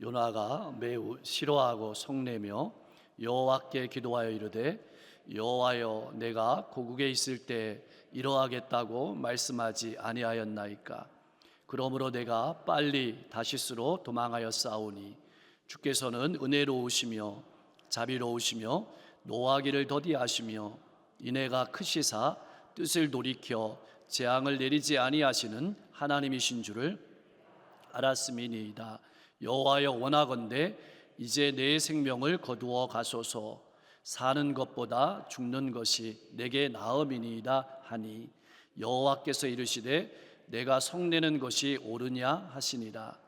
요나가 매우 싫어하고 성내며 여호와께 기도하여 이르되 여호와여 내가 고국에 있을 때 이러하겠다고 말씀하지 아니하였나이까. 그러므로 내가 빨리 다시스로 도망하여 싸우니 주께서는 은혜로우시며 자비로우시며 노하기를 더디하시며 인애가 크시사 뜻을 돌이켜 재앙을 내리지 아니하시는 하나님이신 줄을 알았음이니이다. 여호와여 원하건대 이제 내 생명을 거두어 가소서. 사는 것보다 죽는 것이 내게 나음이니이다 하니 여호와께서 이르시되 내가 성내는 것이 옳으냐 하시니라.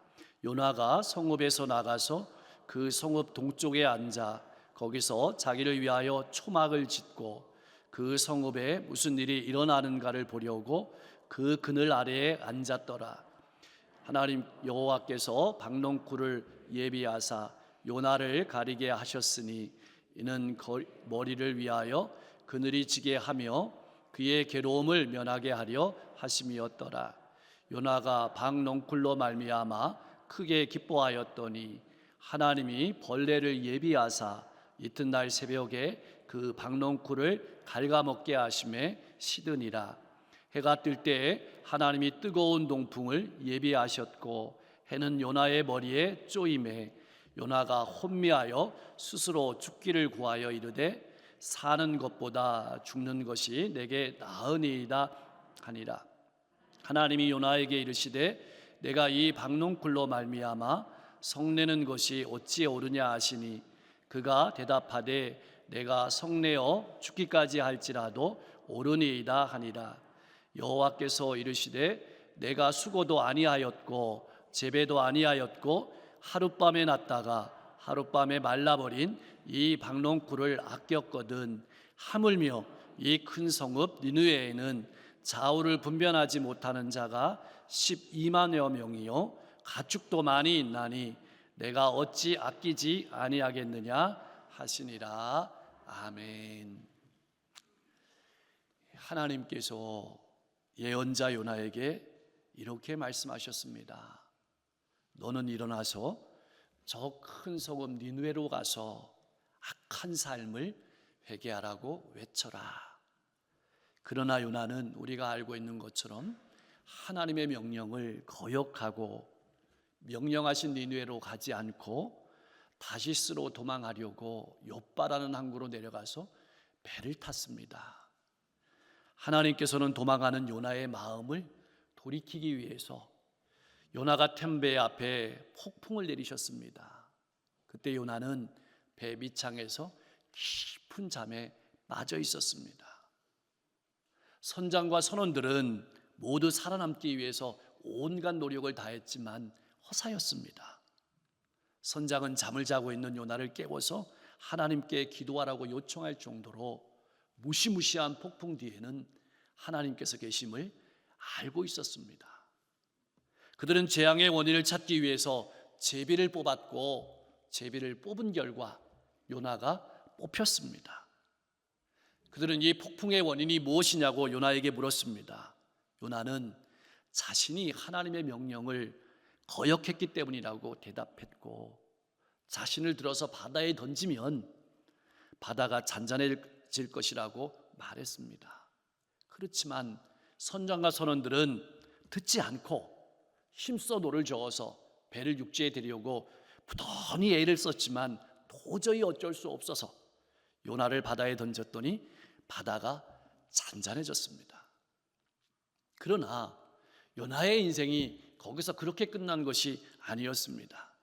요나가 성읍에서 나가서 그 성읍 동쪽에 앉아 거기서 자기를 위하여 초막을 짓고 그 성읍에 무슨 일이 일어나는가를 보려고 그 그늘 아래에 앉았더라. 하나님 여호와께서 박농쿨을 예비하사 요나를 가리게 하셨으니 이는 머리를 위하여 그늘이 지게 하며 그의 괴로움을 면하게 하려 하심이었더라. 요나가 박농쿨로 말미암아 크게 기뻐하였더니 하나님이 벌레를 예비하사 이튿날 새벽에 그 박농쿨을 갉아먹게 하심에 시드니라. 해가 뜰 때에 하나님이 뜨거운 동풍을 예비하셨고 해는 요나의 머리에 쪼임에 요나가 혼미하여 스스로 죽기를 구하여 이르되 사는 것보다 죽는 것이 내게 나으니이다 하니라. 하나님이 요나에게 이르시되 내가 이 박농쿨로 말미암아 성내는 것이 어찌 옳으냐 하시니 그가 대답하되 내가 성내어 죽기까지 할지라도 옳으니이다 하니라. 여호와께서 이르시되 내가 수고도 아니하였고 재배도 아니하였고 하룻밤에 났다가 하룻밤에 말라버린 이 박농쿨을 아꼈거든. 하물며 이 큰 성읍 니느웨에는 좌우를 분별하지 못하는 자가 12만여 명이요 가축도 많이 있나니 내가 어찌 아끼지 아니하겠느냐 하시니라. 아멘. 하나님께서 예언자 요나에게 이렇게 말씀하셨습니다. 너는 일어나서 저 큰 성읍 니느웨로 가서 악한 삶을 회개하라고 외쳐라. 그러나 요나는 우리가 알고 있는 것처럼 하나님의 명령을 거역하고 명령하신 니느웨로 가지 않고 다시스로 도망하려고 욥바라는 항구로 내려가서 배를 탔습니다. 하나님께서는 도망하는 요나의 마음을 돌이키기 위해서 요나가 탄 배 앞에 폭풍을 내리셨습니다. 그때 요나는 배 밑창에서 깊은 잠에 빠져 있었습니다. 선장과 선원들은 모두 살아남기 위해서 온갖 노력을 다했지만 허사였습니다. 선장은 잠을 자고 있는 요나를 깨워서 하나님께 기도하라고 요청할 정도로 무시무시한 폭풍 뒤에는 하나님께서 계심을 알고 있었습니다. 그들은 재앙의 원인을 찾기 위해서 제비를 뽑았고 제비를 뽑은 결과 요나가 뽑혔습니다. 그들은 이 폭풍의 원인이 무엇이냐고 요나에게 물었습니다. 요나는 자신이 하나님의 명령을 거역했기 때문이라고 대답했고 자신을 들어서 바다에 던지면 바다가 잔잔해질 것이라고 말했습니다. 그렇지만 선장과 선원들은 듣지 않고 힘써 노를 저어서 배를 육지에 데리려고 부단히 애를 썼지만 도저히 어쩔 수 없어서 요나를 바다에 던졌더니 바다가 잔잔해졌습니다. 그러나 요나의 인생이 거기서 그렇게 끝난 것이 아니었습니다.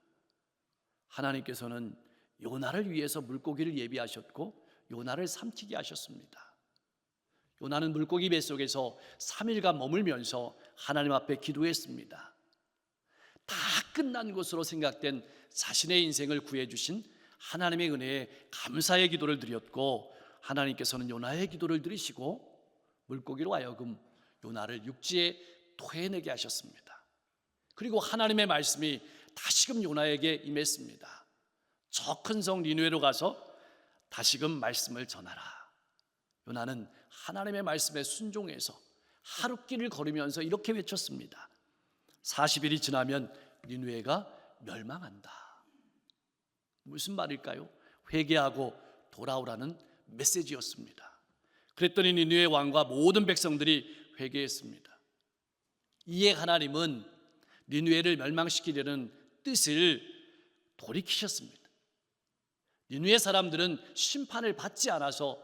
하나님께서는 요나를 위해서 물고기를 예비하셨고 요나를 삼키게 하셨습니다. 요나는 물고기 뱃속에서 3일간 머물면서 하나님 앞에 기도했습니다. 다 끝난 것으로 생각된 자신의 인생을 구해주신 하나님의 은혜에 감사의 기도를 드렸고 하나님께서는 요나의 기도를 들으시고 물고기로 하여금 요나를 육지에 토해내게 하셨습니다. 그리고 하나님의 말씀이 다시금 요나에게 임했습니다. 저 큰 성 니느웨로 가서 다시금 말씀을 전하라. 요나는 하나님의 말씀에 순종해서 하룻길을 걸으면서 이렇게 외쳤습니다. 40일이 지나면 니느웨가 멸망한다. 무슨 말일까요? 회개하고 돌아오라는 메시지였습니다. 그랬더니 니느웨 왕과 모든 백성들이 회개했습니다. 이에 하나님은 니느웨를 멸망시키려는 뜻을 돌이키셨습니다. 니느웨 사람들은 심판을 받지 않아서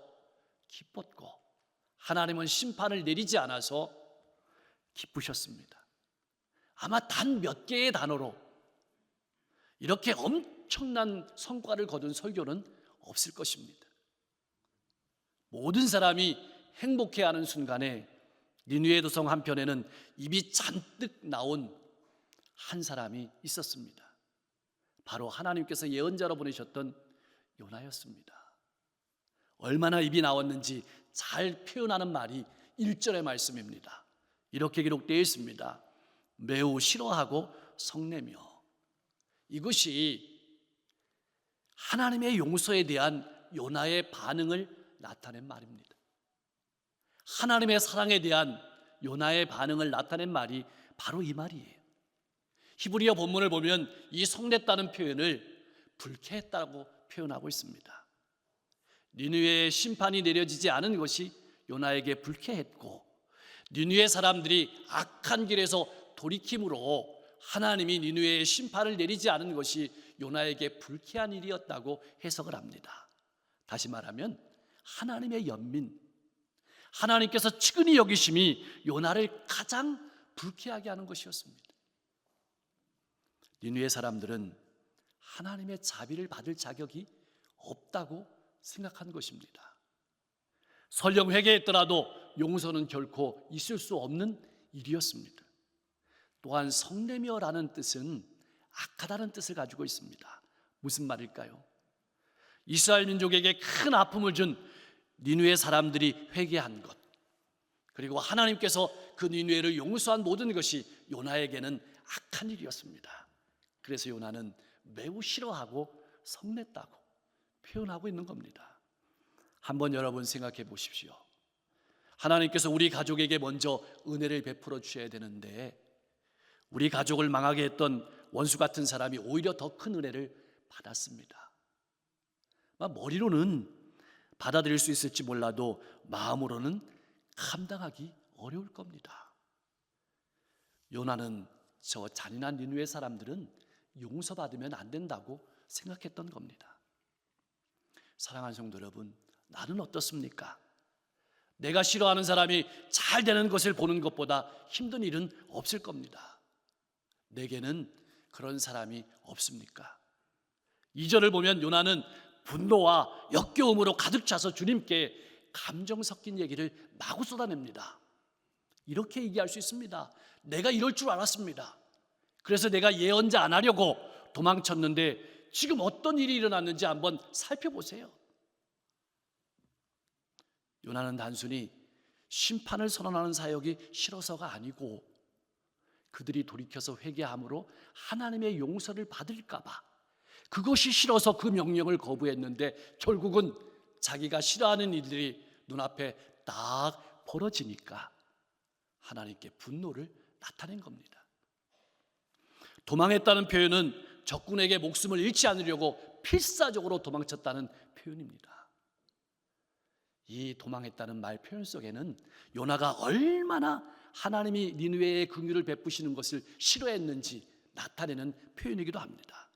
기뻤고 하나님은 심판을 내리지 않아서 기쁘셨습니다. 아마 단 몇 개의 단어로 이렇게 엄청난 성과를 거둔 설교는 없을 것입니다. 모든 사람이 행복해하는 순간에 니느웨 도성 한편에는 입이 잔뜩 나온 한 사람이 있었습니다. 바로 하나님께서 예언자로 보내셨던 요나였습니다. 얼마나 입이 나왔는지 잘 표현하는 말이 1절의 말씀입니다. 이렇게 기록되어 있습니다. 매우 싫어하고 성내며. 이것이 하나님의 용서에 대한 요나의 반응을 나타낸 말입니다. 하나님의 사랑에 대한 요나의 반응을 나타낸 말이 바로 이 말이에요. 히브리어 본문을 보면 이 성냈다는 표현을 불쾌했다고 표현하고 있습니다. 니느웨의 심판이 내려지지 않은 것이 요나에게 불쾌했고, 니느웨 사람들이 악한 길에서 돌이킴으로 하나님이 니느웨의 심판을 내리지 않은 것이 요나에게 불쾌한 일이었다고 해석을 합니다. 다시 말하면 하나님의 연민, 하나님께서 측은히 여기심이 요나를 가장 불쾌하게 하는 것이었습니다. 니느웨 사람들은 하나님의 자비를 받을 자격이 없다고 생각한 것입니다. 설령 회개했더라도 용서는 결코 있을 수 없는 일이었습니다. 또한 성내며라는 뜻은 악하다는 뜻을 가지고 있습니다. 무슨 말일까요? 이스라엘 민족에게 큰 아픔을 준 니느웨 사람들이 회개한 것, 그리고 하나님께서 그 니느웨를 용서한 모든 것이 요나에게는 악한 일이었습니다. 그래서 요나는 매우 싫어하고 성냈다고 표현하고 있는 겁니다. 한번 여러분 생각해 보십시오. 하나님께서 우리 가족에게 먼저 은혜를 베풀어 주셔야 되는데 우리 가족을 망하게 했던 원수 같은 사람이 오히려 더 큰 은혜를 받았습니다. 머리로는 받아들일 수 있을지 몰라도 마음으로는 감당하기 어려울 겁니다. 요나는 저 잔인한 니느웨 사람들은 용서받으면 안 된다고 생각했던 겁니다. 사랑하는 성도 여러분, 나는 어떻습니까? 내가 싫어하는 사람이 잘 되는 것을 보는 것보다 힘든 일은 없을 겁니다. 내게는 그런 사람이 없습니까? 2절을 보면 요나는 분노와 역겨움으로 가득 차서 주님께 감정 섞인 얘기를 마구 쏟아냅니다. 이렇게 얘기할 수 있습니다. 내가 이럴 줄 알았습니다. 그래서 내가 예언자 안 하려고 도망쳤는데 지금 어떤 일이 일어났는지 한번 살펴보세요. 요나는 단순히 심판을 선언하는 사역이 싫어서가 아니고 그들이 돌이켜서 회개함으로 하나님의 용서를 받을까 봐 그것이 싫어서 그 명령을 거부했는데 결국은 자기가 싫어하는 일들이 눈앞에 딱 벌어지니까 하나님께 분노를 나타낸 겁니다. 도망했다는 표현은 적군에게 목숨을 잃지 않으려고 필사적으로 도망쳤다는 표현입니다. 이 도망했다는 말 표현 속에는 요나가 얼마나 하나님이 니느웨에 긍휼을 베푸시는 것을 싫어했는지 나타내는 표현이기도 합니다.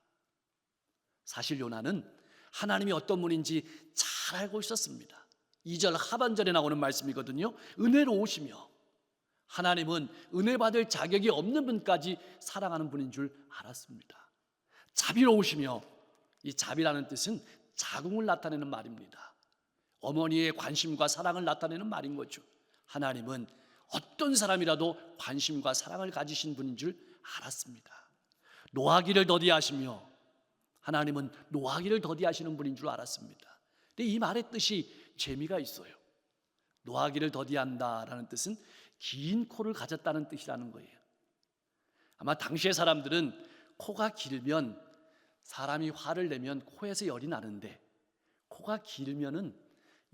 사실 요나는 하나님이 어떤 분인지 잘 알고 있었습니다. 2절 하반절에 나오는 말씀이거든요. 은혜로우시며, 하나님은 은혜 받을 자격이 없는 분까지 사랑하는 분인 줄 알았습니다. 자비로우시며, 이 자비라는 뜻은 자궁을 나타내는 말입니다. 어머니의 관심과 사랑을 나타내는 말인 거죠. 하나님은 어떤 사람이라도 관심과 사랑을 가지신 분인 줄 알았습니다. 노하기를 더디하시며, 하나님은 노하기를 더디하시는 분인 줄 알았습니다. 근데 이 말의 뜻이 재미가 있어요. 노하기를 더디한다라는 뜻은 긴 코를 가졌다는 뜻이라는 거예요. 아마 당시의 사람들은 코가 길면, 사람이 화를 내면 코에서 열이 나는데 코가 길면은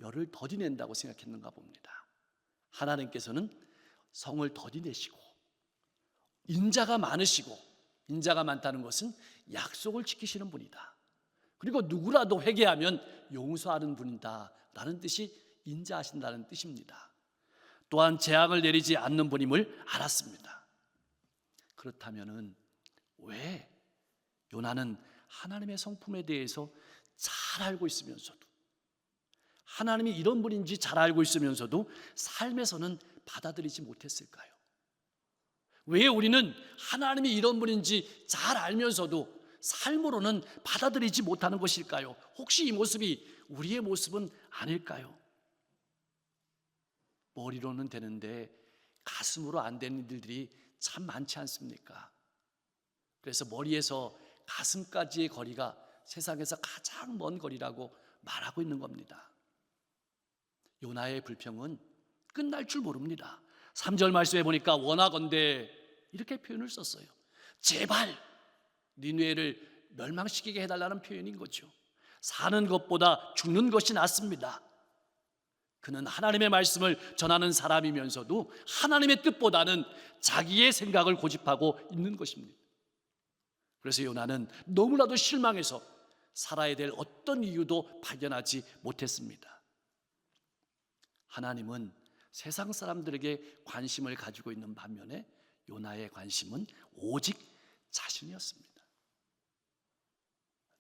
열을 더디낸다고 생각했는가 봅니다. 하나님께서는 성을 더디내시고 인자가 많으시고, 인자가 많다는 것은 약속을 지키시는 분이다. 그리고 누구라도 회개하면 용서하는 분이다 라는 뜻이 인자하신다는 뜻입니다. 또한 재앙을 내리지 않는 분임을 알았습니다. 그렇다면 왜 요나는 하나님의 성품에 대해서 잘 알고 있으면서도, 하나님이 이런 분인지 잘 알고 있으면서도 삶에서는 받아들이지 못했을까요? 왜 우리는 하나님이 이런 분인지 잘 알면서도 삶으로는 받아들이지 못하는 것일까요? 혹시 이 모습이 우리의 모습은 아닐까요? 머리로는 되는데 가슴으로 안 되는 일들이 참 많지 않습니까? 그래서 머리에서 가슴까지의 거리가 세상에서 가장 먼 거리라고 말하고 있는 겁니다. 요나의 불평은 끝날 줄 모릅니다. 3절 말씀에 보니까 원하건대 이렇게 표현을 썼어요. 제발 니느웨를 멸망시키게 해달라는 표현인 거죠. 사는 것보다 죽는 것이 낫습니다. 그는 하나님의 말씀을 전하는 사람이면서도 하나님의 뜻보다는 자기의 생각을 고집하고 있는 것입니다. 그래서 요나는 너무나도 실망해서 살아야 될 어떤 이유도 발견하지 못했습니다. 하나님은 세상 사람들에게 관심을 가지고 있는 반면에 요나의 관심은 오직 자신이었습니다.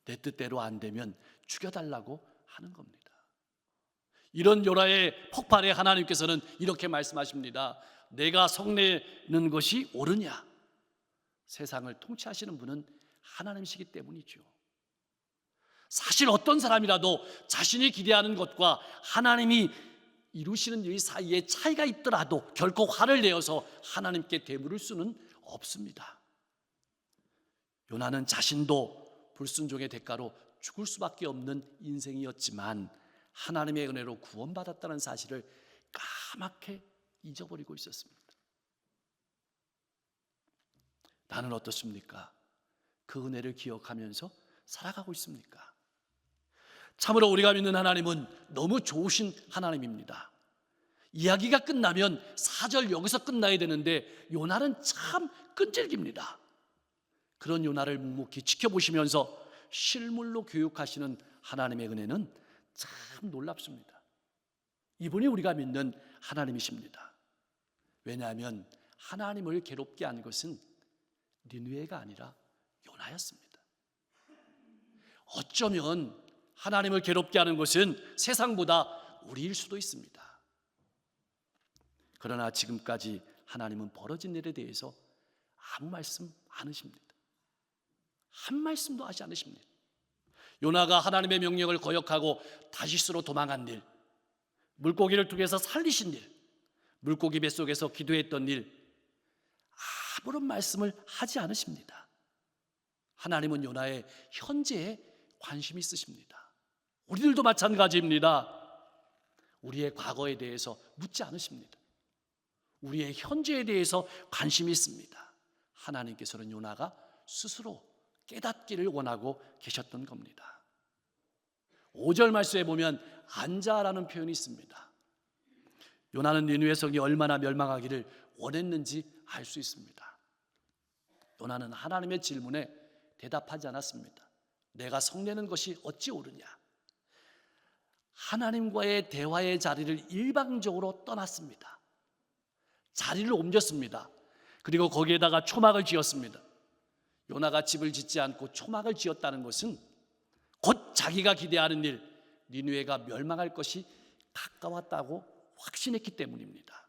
내 뜻대로 안 되면 죽여달라고 하는 겁니다. 이런 요나의 폭발에 하나님께서는 이렇게 말씀하십니다. 내가 성내는 것이 옳으냐? 세상을 통치하시는 분은 하나님이시기 때문이죠. 사실 어떤 사람이라도 자신이 기대하는 것과 하나님이 이루시는 일 사이에 차이가 있더라도 결코 화를 내어서 하나님께 되물을 수는 없습니다. 요나는 자신도 불순종의 대가로 죽을 수밖에 없는 인생이었지만 하나님의 은혜로 구원받았다는 사실을 까맣게 잊어버리고 있었습니다. 나는 어떻습니까? 그 은혜를 기억하면서 살아가고 있습니까? 참으로 우리가 믿는 하나님은 너무 좋으신 하나님입니다. 이야기가 끝나면 4절 여기서 끝나야 되는데 요나는 참 끈질깁니다. 그런 요나를 묵묵히 지켜보시면서 실물로 교육하시는 하나님의 은혜는 참 놀랍습니다. 이분이 우리가 믿는 하나님이십니다. 왜냐하면 하나님을 괴롭게 한 것은 니느웨가 아니라 요나였습니다. 어쩌면 하나님을 괴롭게 하는 것은 세상보다 우리일 수도 있습니다. 그러나 지금까지 하나님은 벌어진 일에 대해서 아무 말씀 안 하십니다. 한 말씀도 하지 않으십니다. 요나가 하나님의 명령을 거역하고 다시스로 도망한 일, 물고기를 통해서 살리신 일, 물고기 뱃속에서 기도했던 일, 아무런 말씀을 하지 않으십니다. 하나님은 요나의 현재에 관심이 있으십니다. 우리들도 마찬가지입니다. 우리의 과거에 대해서 묻지 않으십니다. 우리의 현재에 대해서 관심이 있습니다. 하나님께서는 요나가 스스로 깨닫기를 원하고 계셨던 겁니다. 5절 말씀에 보면 앉아라는 표현이 있습니다. 요나는 니느웨 성이 얼마나 멸망하기를 원했는지 알 수 있습니다. 요나는 하나님의 질문에 대답하지 않았습니다. 내가 성내는 것이 어찌 옳으냐? 하나님과의 대화의 자리를 일방적으로 떠났습니다. 자리를 옮겼습니다. 그리고 거기에다가 초막을 지었습니다. 요나가 집을 짓지 않고 초막을 지었다는 것은 곧 자기가 기대하는 일, 니느웨가 멸망할 것이 가까웠다고 확신했기 때문입니다.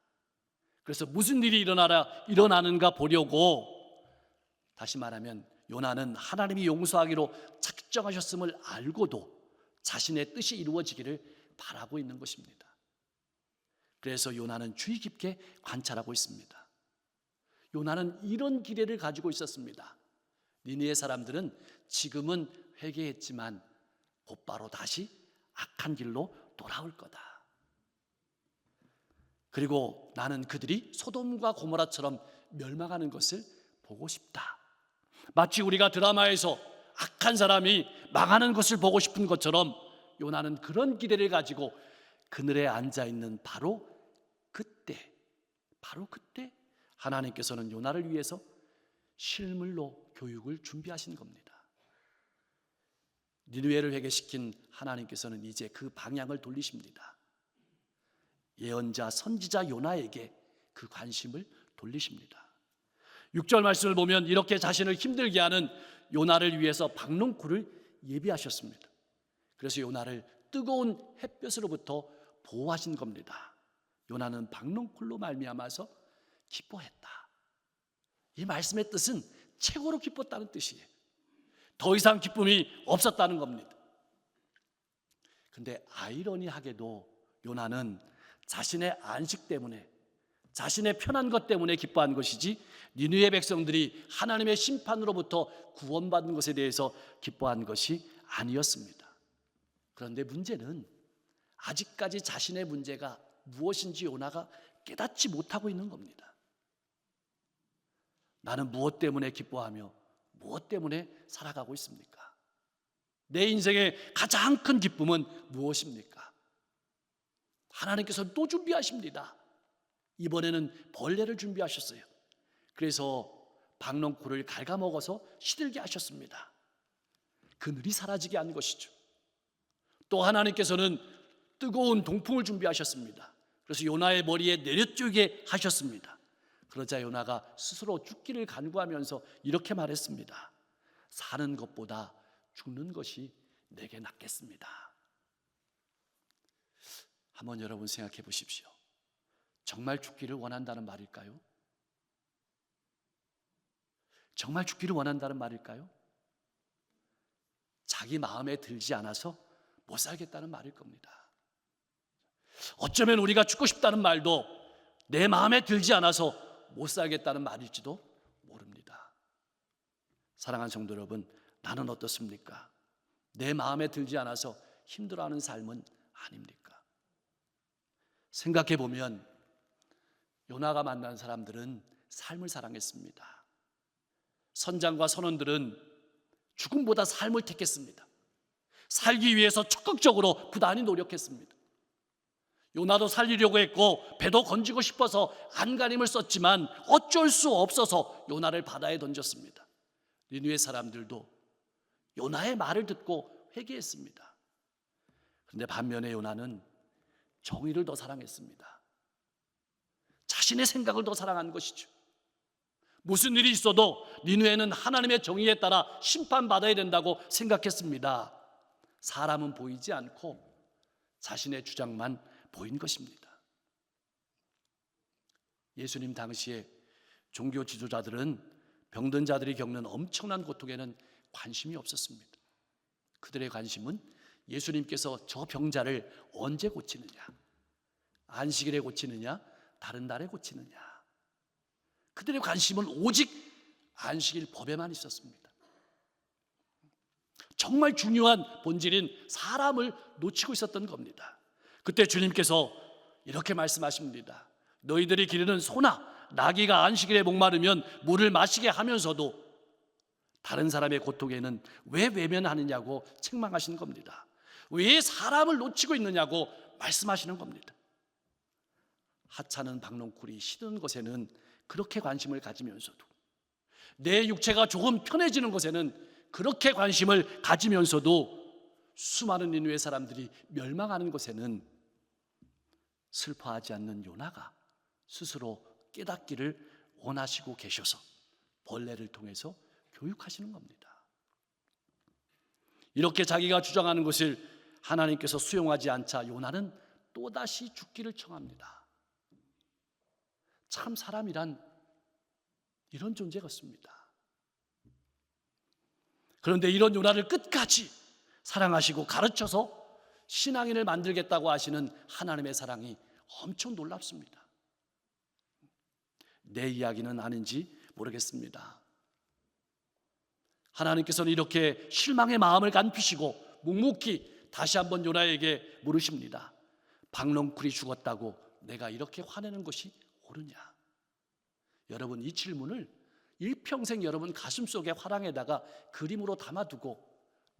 그래서 무슨 일이 일어나는가 보려고, 다시 말하면 요나는 하나님이 용서하기로 작정하셨음을 알고도 자신의 뜻이 이루어지기를 바라고 있는 것입니다. 그래서 요나는 주의 깊게 관찰하고 있습니다. 요나는 이런 기대를 가지고 있었습니다. 니느웨 사람들은 지금은 회개했지만 곧바로 다시 악한 길로 돌아올 거다. 그리고 나는 그들이 소돔과 고모라처럼 멸망하는 것을 보고 싶다. 마치 우리가 드라마에서 악한 사람이 망하는 것을 보고 싶은 것처럼 요나는 그런 기대를 가지고 그늘에 앉아있는 바로 그때 하나님께서는 요나를 위해서 실물로 교육을 준비하신 겁니다. 니느웨를 회개시킨 하나님께서는 이제 그 방향을 돌리십니다. 예언자 선지자 요나에게 그 관심을 돌리십니다. 6절 말씀을 보면 이렇게 자신을 힘들게 하는 요나를 위해서 박농쿨을 예비하셨습니다. 그래서 요나를 뜨거운 햇볕으로부터 보호하신 겁니다. 요나는 박농쿨로 말미암아서 기뻐했다. 이 말씀의 뜻은 최고로 기뻤다는 뜻이에요. 더 이상 기쁨이 없었다는 겁니다. 그런데 아이러니하게도 요나는 자신의 안식 때문에, 자신의 편한 것 때문에 기뻐한 것이지 니느웨 백성들이 하나님의 심판으로부터 구원받는 것에 대해서 기뻐한 것이 아니었습니다. 그런데 문제는 아직까지 자신의 문제가 무엇인지 요나가 깨닫지 못하고 있는 겁니다. 나는 무엇 때문에 기뻐하며 무엇 때문에 살아가고 있습니까? 내 인생의 가장 큰 기쁨은 무엇입니까? 하나님께서 또 준비하십니다. 이번에는 벌레를 준비하셨어요. 그래서 박농쿨을 갉아먹어서 시들게 하셨습니다. 그늘이 사라지게 한 것이죠. 또 하나님께서는 뜨거운 동풍을 준비하셨습니다. 그래서 요나의 머리에 내려쬐게 하셨습니다. 그러자 요나가 스스로 죽기를 간구하면서 이렇게 말했습니다. 사는 것보다 죽는 것이 내게 낫겠습니다. 한번 여러분 생각해 보십시오. 정말 죽기를 원한다는 말일까요? 정말 죽기를 원한다는 말일까요? 자기 마음에 들지 않아서 못 살겠다는 말일 겁니다. 어쩌면 우리가 죽고 싶다는 말도 내 마음에 들지 않아서 못 살겠다는 말일지도 모릅니다. 사랑하는 성도 여러분, 나는 어떻습니까? 내 마음에 들지 않아서 힘들어하는 삶은 아닙니까? 생각해 보면 요나가 만난 사람들은 삶을 사랑했습니다. 선장과 선원들은 죽음보다 삶을 택했습니다. 살기 위해서 적극적으로 부단히 노력했습니다. 요나도 살리려고 했고 배도 건지고 싶어서 안간힘을 썼지만 어쩔 수 없어서 요나를 바다에 던졌습니다. 니느웨 사람들도 요나의 말을 듣고 회개했습니다. 그런데 반면에 요나는 정의를 더 사랑했습니다. 자신의 생각을 더 사랑한 것이죠. 무슨 일이 있어도 니느웨는 하나님의 정의에 따라 심판받아야 된다고 생각했습니다. 사람은 보이지 않고 자신의 주장만 보인 것입니다. 예수님 당시에 종교 지도자들은 병든 자들이 겪는 엄청난 고통에는 관심이 없었습니다. 그들의 관심은 예수님께서 저 병자를 언제 고치느냐, 안식일에 고치느냐, 다른 날에 고치느냐. 그들의 관심은 오직 안식일 법에만 있었습니다. 정말 중요한 본질인 사람을 놓치고 있었던 겁니다. 그때 주님께서 이렇게 말씀하십니다. 너희들이 기르는 소나 나귀가 안식일에 목마르면 물을 마시게 하면서도 다른 사람의 고통에는 왜 외면하느냐고 책망하시는 겁니다. 왜 사람을 놓치고 있느냐고 말씀하시는 겁니다. 하찮은 박농쿨이 시드는 것에는 그렇게 관심을 가지면서도, 내 육체가 조금 편해지는 것에는 그렇게 관심을 가지면서도 수많은 니느웨 사람들이 멸망하는 것에는 슬퍼하지 않는 요나가 스스로 깨닫기를 원하시고 계셔서 벌레를 통해서 교육하시는 겁니다. 이렇게 자기가 주장하는 것을 하나님께서 수용하지 않자 요나는 또다시 죽기를 청합니다. 참 사람이란 이런 존재 같습니다. 그런데 이런 요나를 끝까지 사랑하시고 가르쳐서 신앙인을 만들겠다고 하시는 하나님의 사랑이 엄청 놀랍습니다. 내 이야기는 아닌지 모르겠습니다. 하나님께서는 이렇게 실망의 마음을 간피시고 묵묵히 다시 한번 요나에게 물으십니다. 박농쿨이 죽었다고 내가 이렇게 화내는 것이 옳으냐? 여러분, 이 질문을 일평생 여러분 가슴속에 화랑에다가 그림으로 담아두고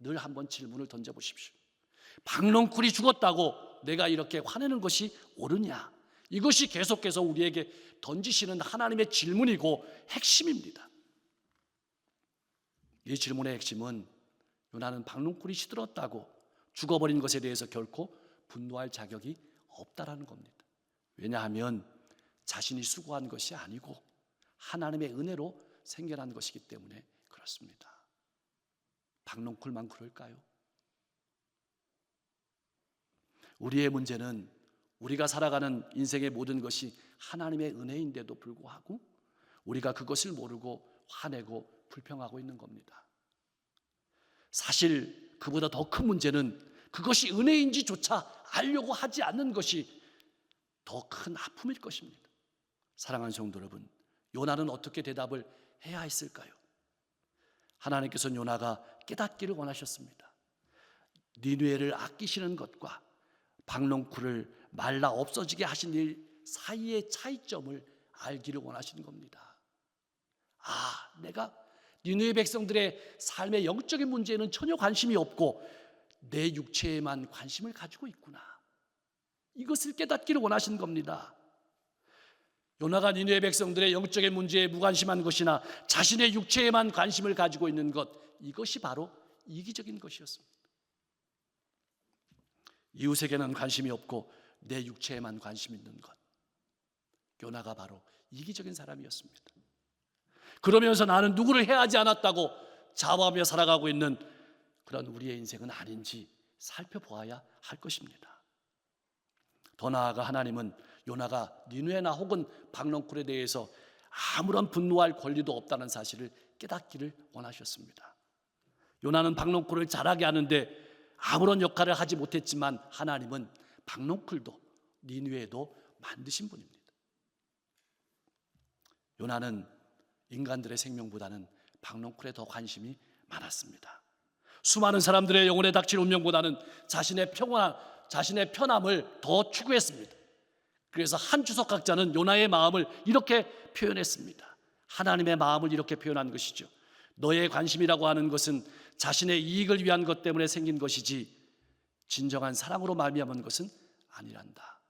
늘 한번 질문을 던져보십시오. 박농쿨이 죽었다고 내가 이렇게 화내는 것이 옳으냐? 이것이 계속해서 우리에게 던지시는 하나님의 질문이고 핵심입니다. 이 질문의 핵심은 요나는 박농쿨이 시들었다고 죽어버린 것에 대해서 결코 분노할 자격이 없다라는 겁니다. 왜냐하면 자신이 수고한 것이 아니고 하나님의 은혜로 생겨난 것이기 때문에 그렇습니다. 박농쿨만 그럴까요? 우리의 문제는 우리가 살아가는 인생의 모든 것이 하나님의 은혜인데도 불구하고 우리가 그것을 모르고 화내고 불평하고 있는 겁니다. 사실 그보다 더 큰 문제는 그것이 은혜인지조차 알려고 하지 않는 것이 더 큰 아픔일 것입니다. 사랑하는 성도 여러분, 요나는 어떻게 대답을 해야 했을까요? 하나님께서는 요나가 깨닫기를 원하셨습니다. 니느웨를 아끼시는 것과 박농쿨을 말라 없어지게 하신 일 사이의 차이점을 알기를 원하시는 겁니다. 내가 니느웨 백성들의 삶의 영적인 문제에는 전혀 관심이 없고 내 육체에만 관심을 가지고 있구나. 이것을 깨닫기를 원하시는 겁니다. 요나가 니느웨 백성들의 영적인 문제에 무관심한 것이나 자신의 육체에만 관심을 가지고 있는 것, 이것이 바로 이기적인 것이었습니다. 이웃에게는 관심이 없고 내 육체에만 관심 있는 것, 요나가 바로 이기적인 사람이었습니다. 그러면서 나는 누구를 해하지 않았다고 자부하며 살아가고 있는 그런 우리의 인생은 아닌지 살펴보아야 할 것입니다. 더 나아가 하나님은 요나가 니느웨나 혹은 박농쿨에 대해서 아무런 분노할 권리도 없다는 사실을 깨닫기를 원하셨습니다. 요나는 박농쿨을 자라게 하는데 아무런 역할을 하지 못했지만 하나님은 박농쿨도 니느웨도 만드신 분입니다. 요나는 인간들의 생명보다는 박농쿨에 더 관심이 많았습니다. 수많은 사람들의 영혼에 닥칠 운명보다는 자신의 편함을 더 추구했습니다. 그래서 한 주석학자는 요나의 마음을 이렇게 표현했습니다. 하나님의 마음을 이렇게 표현한 것이죠. 너의 관심이라고 하는 것은 자신의 이익을 위한 것 때문에 생긴 것이지 진정한 사랑으로 말미암은 것은 아니란다.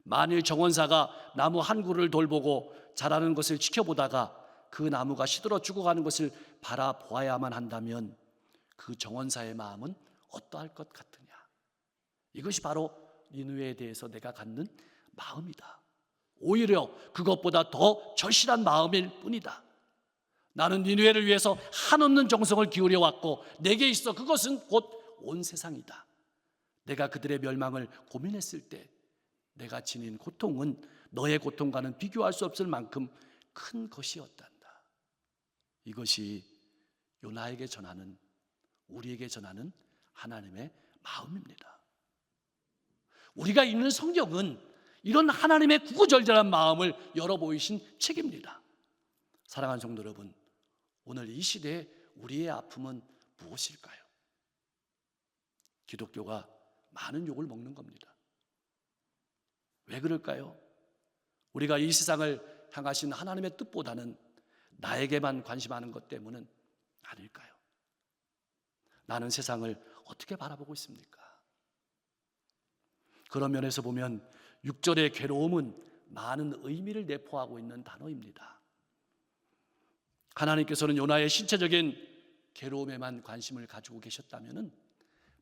만일 정원사가 나무 한 그루를 돌보고 자라는 것을 지켜보다가 그 나무가 시들어 죽어가는 것을 바라보아야만 한다면 그 정원사의 마음은 어떠할 것 같으냐. 이것이 바로 니느웨에 대해서 내가 갖는 마음이다. 오히려 그것보다 더 절실한 마음일 뿐이다. 나는 니느웨를 위해서 한없는 정성을 기울여 왔고 내게 있어 그것은 곧 온 세상이다. 내가 그들의 멸망을 고민했을 때 내가 지닌 고통은 너의 고통과는 비교할 수 없을 만큼 큰 것이었단다. 이것이 요나에게 전하는, 우리에게 전하는 하나님의 마음입니다. 우리가 읽는 성경은 이런 하나님의 구구절절한 마음을 열어 보이신 책입니다. 사랑하는 성도 여러분, 오늘 이 시대에 우리의 아픔은 무엇일까요? 기독교가 많은 욕을 먹는 겁니다. 왜 그럴까요? 우리가 이 세상을 향하신 하나님의 뜻보다는 나에게만 관심하는 것 때문은 아닐까요? 나는 세상을 어떻게 바라보고 있습니까? 그런 면에서 보면 6절의 괴로움은 많은 의미를 내포하고 있는 단어입니다. 하나님께서는 요나의 신체적인 괴로움에만 관심을 가지고 계셨다면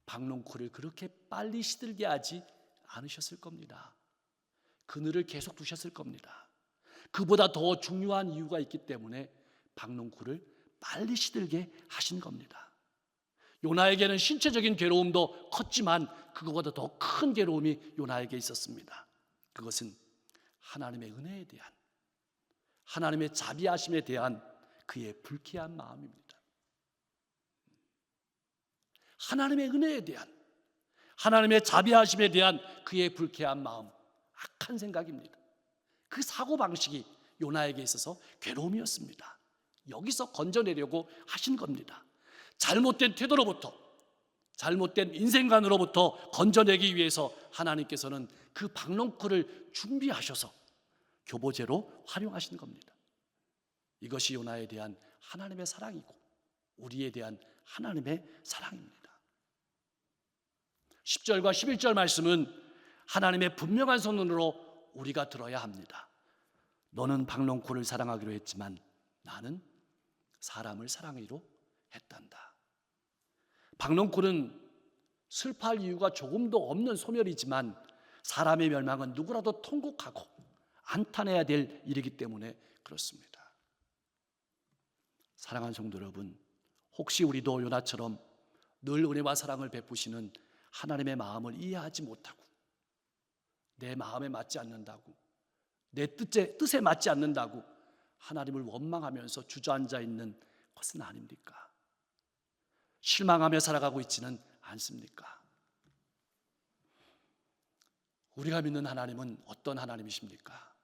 박농쿨을 그렇게 빨리 시들게 하지 않으셨을 겁니다. 그늘을 계속 두셨을 겁니다. 그보다 더 중요한 이유가 있기 때문에 박농쿨을 빨리 시들게 하신 겁니다. 요나에게는 신체적인 괴로움도 컸지만 그거보다 더 큰 괴로움이 요나에게 있었습니다. 그것은 하나님의 은혜에 대한, 하나님의 자비하심에 대한 그의 불쾌한 마음입니다. 하나님의 은혜에 대한, 하나님의 자비하심에 대한 그의 불쾌한 마음, 악한 생각입니다. 그 사고방식이 요나에게 있어서 괴로움이었습니다. 여기서 건져내려고 하신 겁니다. 잘못된 태도로부터, 잘못된 인생관으로부터 건져내기 위해서 하나님께서는 그 박농쿨을 준비하셔서 교보제로 활용하신 겁니다. 이것이 요나에 대한 하나님의 사랑이고 우리에 대한 하나님의 사랑입니다. 10절과 11절 말씀은 하나님의 분명한 선언으로 우리가 들어야 합니다. 너는 박농쿨을 사랑하기로 했지만 나는 사람을 사랑하기로 했단다. 박농쿨은 슬퍼할 이유가 조금도 없는 소멸이지만 사람의 멸망은 누구라도 통곡하고 안타내야 될 일이기 때문에 그렇습니다. 사랑하는 성도 여러분, 혹시 우리도 요나처럼 늘 은혜와 사랑을 베푸시는 하나님의 마음을 이해하지 못하고 내 마음에 맞지 않는다고, 내 뜻에 맞지 않는다고 하나님을 원망하면서 주저앉아 있는 것은 아닙니까? 실망하며 살아가고 있지는 않습니까? 우리가 믿는 하나님은 어떤 하나님이십니까?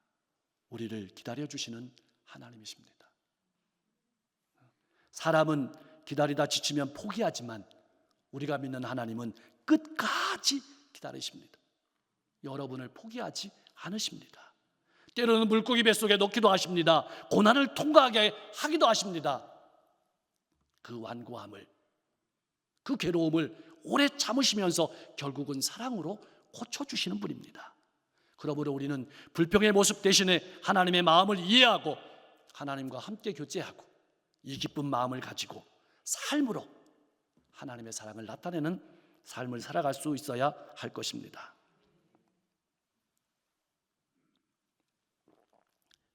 우리를 기다려주시는 하나님이십니다. 사람은 기다리다 지치면 포기하지만 우리가 믿는 하나님은 끝까지 기다리십니다. 여러분을 포기하지 않으십니다. 때로는 물고기 뱃속에 넣기도 하십니다. 고난을 통과하게 하기도 하십니다. 그 완고함을, 그 괴로움을 오래 참으시면서 결국은 사랑으로 고쳐주시는 분입니다. 그러므로 우리는 불평의 모습 대신에 하나님의 마음을 이해하고 하나님과 함께 교제하고 이 기쁜 마음을 가지고 삶으로 하나님의 사랑을 나타내는 삶을 살아갈 수 있어야 할 것입니다.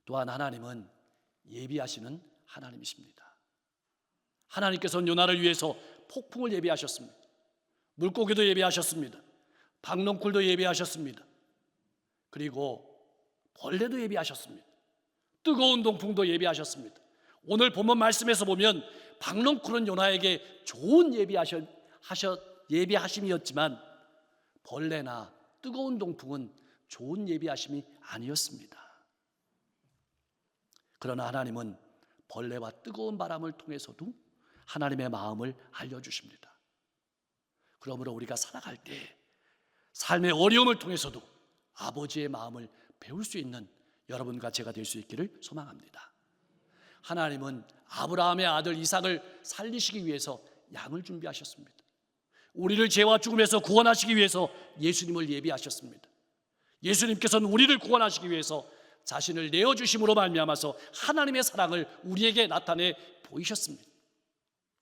또한 하나님은 예비하시는 하나님이십니다. 하나님께서는 요나를 위해서 폭풍을 예비하셨습니다. 물고기도 예비하셨습니다. 박농쿨도 예비하셨습니다. 그리고 벌레도 예비하셨습니다. 뜨거운 동풍도 예비하셨습니다. 오늘 본문 말씀에서 보면 박농쿨은 요나에게 좋은 예비하심이었지만 벌레나 뜨거운 동풍은 좋은 예비하심이 아니었습니다. 그러나 하나님은 벌레와 뜨거운 바람을 통해서도 하나님의 마음을 알려주십니다. 그러므로 우리가 살아갈 때 삶의 어려움을 통해서도 아버지의 마음을 배울 수 있는 여러분과 제가 될 수 있기를 소망합니다. 하나님은 아브라함의 아들 이삭을 살리시기 위해서 양을 준비하셨습니다. 우리를 죄와 죽음에서 구원하시기 위해서 예수님을 예비하셨습니다. 예수님께서는 우리를 구원하시기 위해서 자신을 내어주심으로 말미암아서 하나님의 사랑을 우리에게 나타내 보이셨습니다.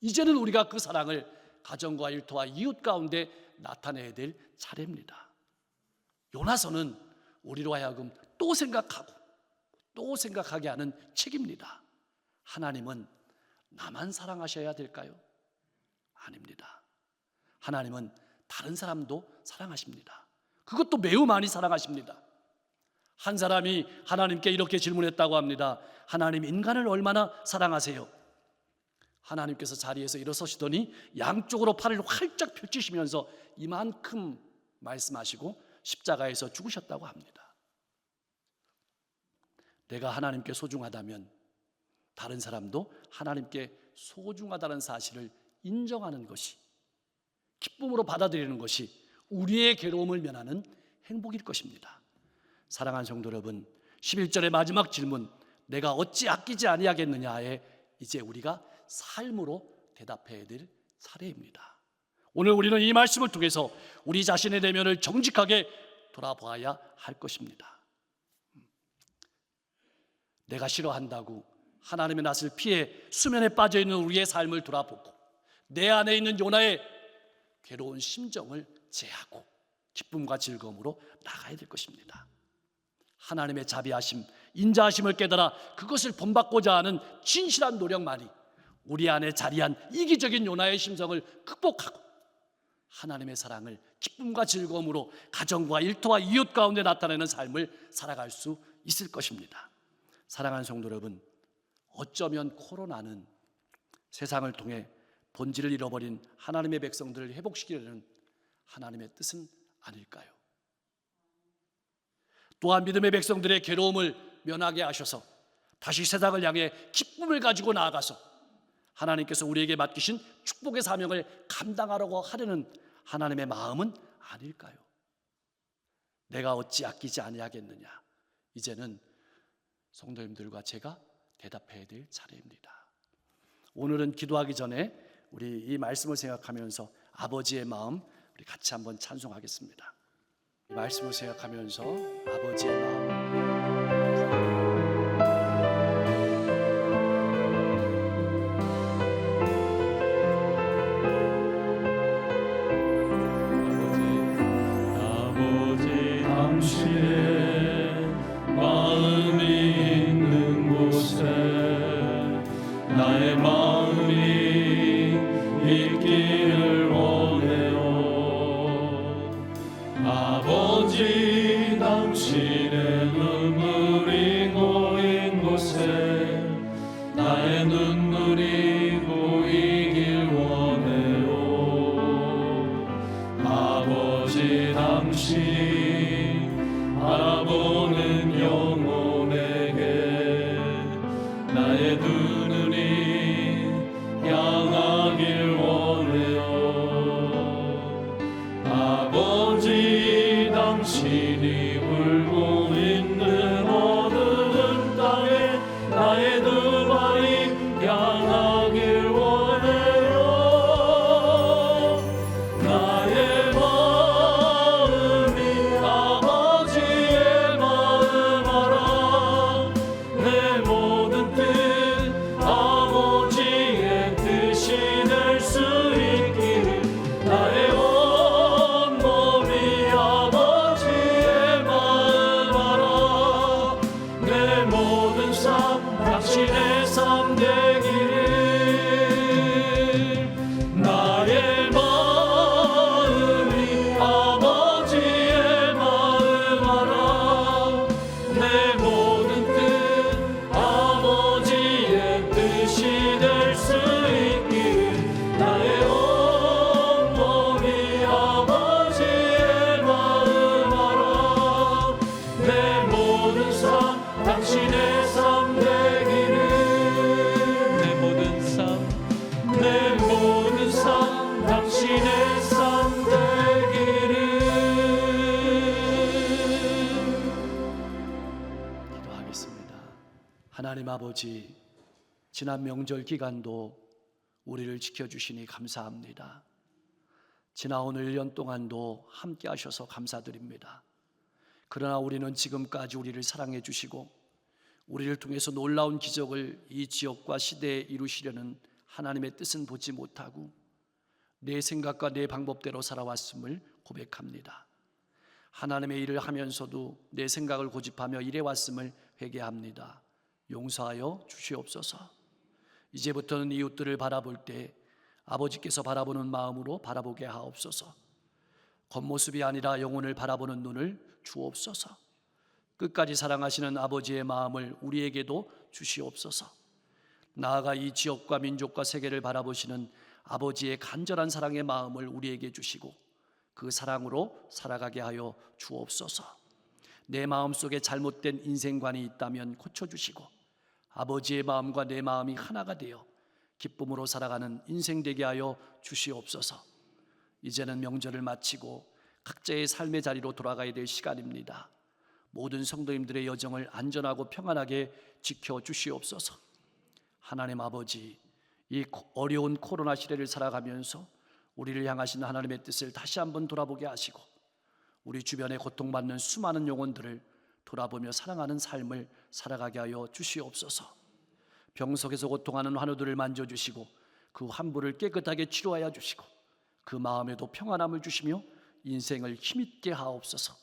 이제는 우리가 그 사랑을 가정과 일터와 이웃 가운데 나타내야 될 차례입니다. 요나서는 우리로 하여금 또 생각하게 하는 책입니다. 하나님은 나만 사랑하셔야 될까요? 아닙니다. 하나님은 다른 사람도 사랑하십니다. 그것도 매우 많이 사랑하십니다. 한 사람이 하나님께 이렇게 질문했다고 합니다. 하나님, 인간을 얼마나 사랑하세요? 하나님께서 자리에서 일어서시더니 양쪽으로 팔을 활짝 펼치시면서 이만큼 말씀하시고 십자가에서 죽으셨다고 합니다. 내가 하나님께 소중하다면 다른 사람도 하나님께 소중하다는 사실을 인정하는 것이, 기쁨으로 받아들이는 것이 우리의 괴로움을 면하는 행복일 것입니다. 사랑하는 성도 여러분, 11절의 마지막 질문, 내가 어찌 아끼지 아니하겠느냐에 이제 우리가 삶으로 대답해야 될 차례입니다. 오늘 우리는 이 말씀을 통해서 우리 자신의 내면을 정직하게 돌아보아야 할 것입니다. 내가 싫어한다고 하나님의 낯을 피해 수면에 빠져있는 우리의 삶을 돌아보고 내 안에 있는 요나의 괴로운 심정을 제하고 기쁨과 즐거움으로 나가야 될 것입니다. 하나님의 자비하심, 인자하심을 깨달아 그것을 본받고자 하는 진실한 노력만이 우리 안에 자리한 이기적인 요나의 심성을 극복하고 하나님의 사랑을 기쁨과 즐거움으로 가정과 일터와 이웃 가운데 나타내는 삶을 살아갈 수 있을 것입니다. 사랑하는 성도 여러분, 어쩌면 코로나는 세상을 통해 본질을 잃어버린 하나님의 백성들을 회복시키려는 하나님의 뜻은 아닐까요? 또한 믿음의 백성들의 괴로움을 면하게 하셔서 다시 세상을 향해 기쁨을 가지고 나아가서 하나님께서 우리에게 맡기신 축복의 사명을 감당하려고 하려는 하나님의 마음은 아닐까요? 내가 어찌 아끼지 아니하겠느냐, 이제는 성도님들과 제가 대답해야 될 차례입니다. 오늘은 기도하기 전에 우리 이 말씀을 생각하면서 아버지의 마음 우리 같이 한번 찬송하겠습니다. 이 말씀을 생각하면서 아버지의 마음, 향하길 원해요. 아버지 당신이 울고 있는 어두운 땅에 나의 두 발이 향하길 원해요. 나의 마음이 아버지의 마음 알아. 내 모든 뜻 아버지의 뜻이 될 수 있기를. 나의 온몸이 아버지의 마음 알아. 내 모든 삶 당신의 삶 되기를. 나의 마음이 아버지의 마음 알아. 내 모든 뜻 아버지의 뜻이 될 수 있기를. 나의 온몸이 아버지의 마음 알아. 내 모든 삶 당신의 삶 되기를. 내 모든 삶 당신의 삶 되기를. 기도하겠습니다. 하나님 아버지, 지난 명절 기간도 우리를 지켜주시니 감사합니다. 지나온 1년 동안도 함께 하셔서 감사드립니다. 그러나 우리는 지금까지 우리를 사랑해 주시고 우리를 통해서 놀라운 기적을 이 지역과 시대에 이루시려는 하나님의 뜻은 보지 못하고 내 생각과 내 방법대로 살아왔음을 고백합니다. 하나님의 일을 하면서도 내 생각을 고집하며 일해왔음을 회개합니다. 용서하여 주시옵소서. 이제부터는 이웃들을 바라볼 때 아버지께서 바라보는 마음으로 바라보게 하옵소서. 겉모습이 아니라 영혼을 바라보는 눈을 주옵소서. 끝까지 사랑하시는 아버지의 마음을 우리에게도 주시옵소서. 나아가 이 지역과 민족과 세계를 바라보시는 아버지의 간절한 사랑의 마음을 우리에게 주시고 그 사랑으로 살아가게 하여 주옵소서. 내 마음속에 잘못된 인생관이 있다면 고쳐주시고 아버지의 마음과 내 마음이 하나가 되어 기쁨으로 살아가는 인생 되게 하여 주시옵소서. 이제는 명절을 마치고 각자의 삶의 자리로 돌아가야 될 시간입니다. 모든 성도님들의 여정을 안전하고 평안하게 지켜주시옵소서. 하나님 아버지, 이 어려운 코로나 시대를 살아가면서 우리를 향하신 하나님의 뜻을 다시 한번 돌아보게 하시고 우리 주변에 고통받는 수많은 영혼들을 돌아보며 사랑하는 삶을 살아가게 하여 주시옵소서. 병석에서 고통하는 환우들을 만져주시고 그 환부를 깨끗하게 치료하여 주시고 그 마음에도 평안함을 주시며 인생을 힘있게 하옵소서.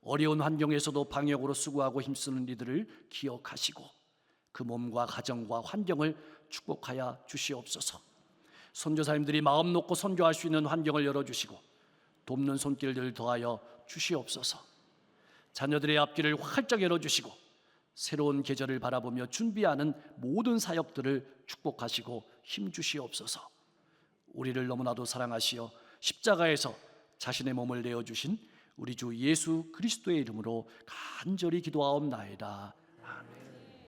어려운 환경에서도 방역으로 수고하고 힘쓰는 이들을 기억하시고 그 몸과 가정과 환경을 축복하여 주시옵소서. 선교사님들이 마음 놓고 선교할 수 있는 환경을 열어주시고 돕는 손길들을 더하여 주시옵소서. 자녀들의 앞길을 활짝 열어주시고 새로운 계절을 바라보며 준비하는 모든 사역들을 축복하시고 힘주시옵소서. 우리를 너무나도 사랑하시어 십자가에서 자신의 몸을 내어주신 우리 주 예수 그리스도의 이름으로 간절히 기도하옵나이다.